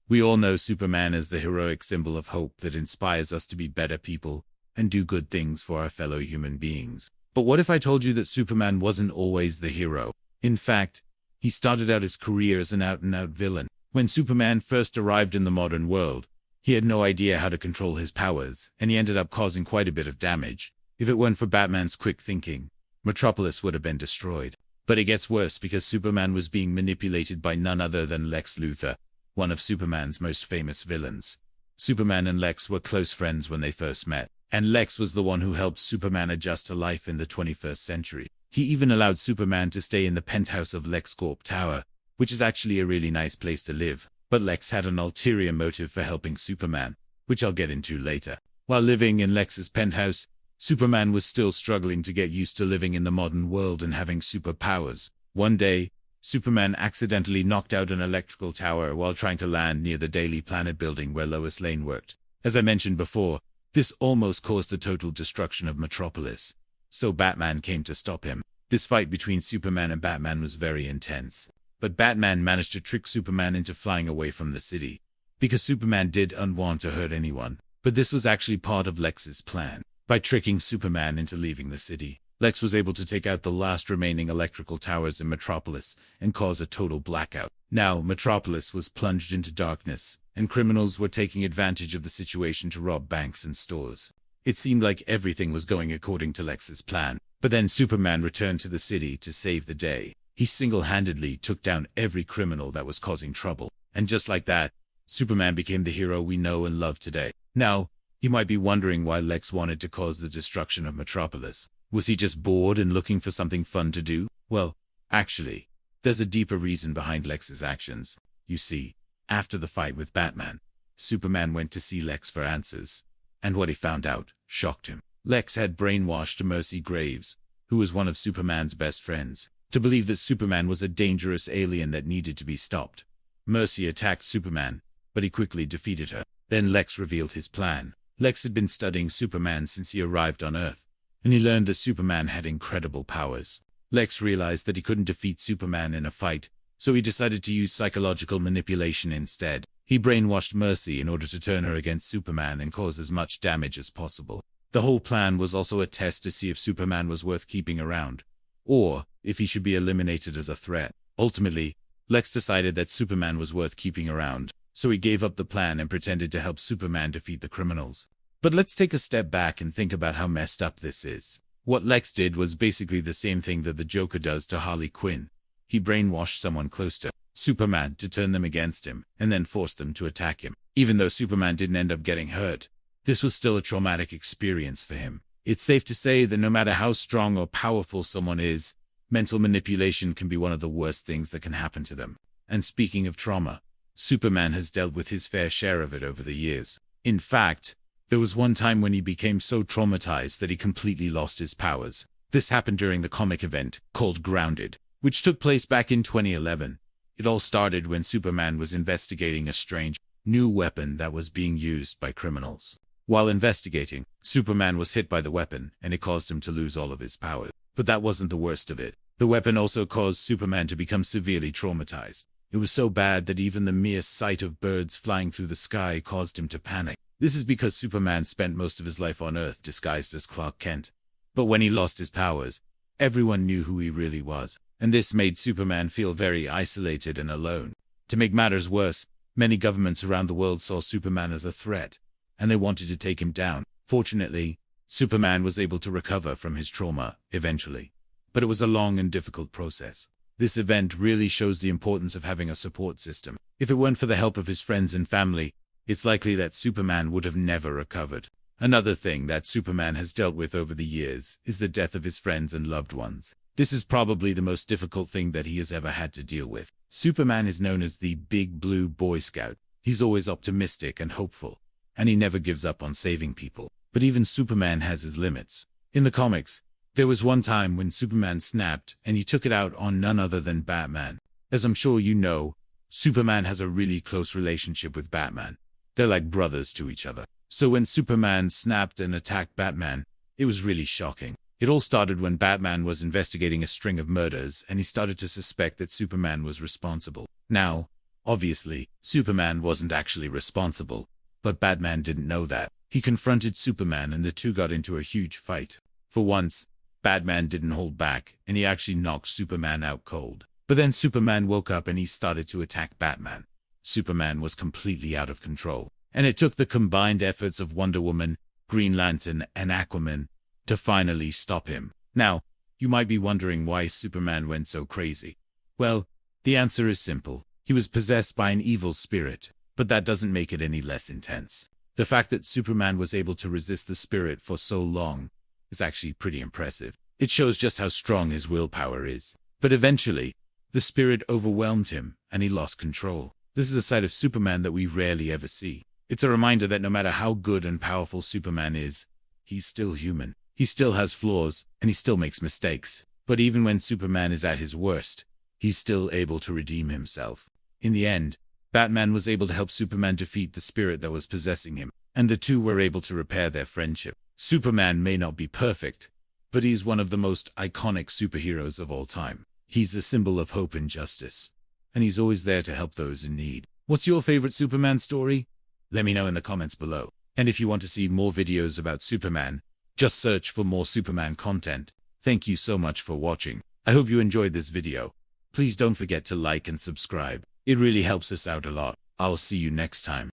We all know Superman as the heroic symbol of hope that inspires us to be better people and do good things for our fellow human beings. But what if I told you that Superman wasn't always the hero? In fact, he started out his career as an out-and-out villain. When Superman first arrived in the modern world, he had no idea how to control his powers, and he ended up causing quite a bit of damage. If it weren't for Batman's quick thinking, Metropolis would have been destroyed. But it gets worse because Superman was being manipulated by none other than Lex Luthor, one of Superman's most famous villains. Superman and Lex were close friends when they first met, and Lex was the one who helped Superman adjust to life in the 21st century. He even allowed Superman to stay in the penthouse of LexCorp Tower, which is actually a really nice place to live. But Lex had an ulterior motive for helping Superman, which I'll get into later. While living in Lex's penthouse, Superman was still struggling to get used to living in the modern world and having superpowers. One day, Superman accidentally knocked out an electrical tower while trying to land near the Daily Planet building where Lois Lane worked. As I mentioned before, this almost caused the total destruction of Metropolis. So Batman came to stop him. This fight between Superman and Batman was very intense. But Batman managed to trick Superman into flying away from the city, because Superman didn't want to hurt anyone. But this was actually part of Lex's plan. By tricking Superman into leaving the city, Lex was able to take out the last remaining electrical towers in Metropolis and cause a total blackout. Now, Metropolis was plunged into darkness, and criminals were taking advantage of the situation to rob banks and stores. It seemed like everything was going according to Lex's plan. But then Superman returned to the city to save the day. He single-handedly took down every criminal that was causing trouble. And just like that, Superman became the hero we know and love today. Now, you might be wondering why Lex wanted to cause the destruction of Metropolis. Was he just bored and looking for something fun to do? Well, actually, there's a deeper reason behind Lex's actions. You see, after the fight with Batman, Superman went to see Lex for answers. And what he found out shocked him. Lex had brainwashed Mercy Graves, who was one of Superman's best friends, to believe that Superman was a dangerous alien that needed to be stopped. Mercy attacked Superman, but he quickly defeated her. Then Lex revealed his plan. Lex had been studying Superman since he arrived on Earth, and he learned that Superman had incredible powers. Lex realized that he couldn't defeat Superman in a fight, so he decided to use psychological manipulation instead. He brainwashed Mercy in order to turn her against Superman and cause as much damage as possible. The whole plan was also a test to see if Superman was worth keeping around, or if he should be eliminated as a threat. Ultimately, Lex decided that Superman was worth keeping around, so he gave up the plan and pretended to help Superman defeat the criminals. But let's take a step back and think about how messed up this is. What Lex did was basically the same thing that the Joker does to Harley Quinn. He brainwashed someone close to Superman to turn them against him, and then forced them to attack him. Even though Superman didn't end up getting hurt, this was still a traumatic experience for him. It's safe to say that no matter how strong or powerful someone is, mental manipulation can be one of the worst things that can happen to them. And speaking of trauma, Superman has dealt with his fair share of it over the years. In fact, there was one time when he became so traumatized that he completely lost his powers. This happened during the comic event called Grounded, which took place back in 2011. It all started when Superman was investigating a strange, new weapon that was being used by criminals. While investigating, Superman was hit by the weapon, and it caused him to lose all of his powers. But that wasn't the worst of it. The weapon also caused Superman to become severely traumatized. It was so bad that even the mere sight of birds flying through the sky caused him to panic. This is because Superman spent most of his life on Earth disguised as Clark Kent. But when he lost his powers, everyone knew who he really was, and this made Superman feel very isolated and alone. To make matters worse, many governments around the world saw Superman as a threat, and they wanted to take him down. Fortunately, Superman was able to recover from his trauma eventually, but it was a long and difficult process. This event really shows the importance of having a support system. If it weren't for the help of his friends and family, it's likely that Superman would have never recovered. Another thing that Superman has dealt with over the years is the death of his friends and loved ones. This is probably the most difficult thing that he has ever had to deal with. Superman is known as the Big Blue Boy Scout. He's always optimistic and hopeful, and he never gives up on saving people. But even Superman has his limits. In the comics, there was one time when Superman snapped and he took it out on none other than Batman. As I'm sure you know, Superman has a really close relationship with Batman. They're like brothers to each other. So when Superman snapped and attacked Batman, it was really shocking. It all started when Batman was investigating a string of murders and he started to suspect that Superman was responsible. Now, Obviously, Superman wasn't actually responsible, but Batman didn't know that. He confronted Superman and the two got into a huge fight. For once, Batman didn't hold back, and he actually knocked Superman out cold. But then Superman woke up and he started to attack Batman. Superman was completely out of control, and it took the combined efforts of Wonder Woman, Green Lantern, and Aquaman to finally stop him. Now, you might be wondering why Superman went so crazy. Well, the answer is simple. He was possessed by an evil spirit, but that doesn't make it any less intense. The fact that Superman was able to resist the spirit for so long is actually pretty impressive. It shows just how strong his willpower is. But eventually, the spirit overwhelmed him, and he lost control. This is a side of Superman that we rarely ever see. It's a reminder that no matter how good and powerful Superman is, he's still human. He still has flaws, and he still makes mistakes. But even when Superman is at his worst, he's still able to redeem himself. In the end, Batman was able to help Superman defeat the spirit that was possessing him, and the two were able to repair their friendship. Superman may not be perfect, but he's one of the most iconic superheroes of all time. He's a symbol of hope and justice, and he's always there to help those in need. What's your favorite Superman story? Let me know in the comments below. And if you want to see more videos about Superman, just search for more Superman content. Thank you so much for watching. I hope you enjoyed this video. Please don't forget to like and subscribe. It really helps us out a lot. I'll see you next time.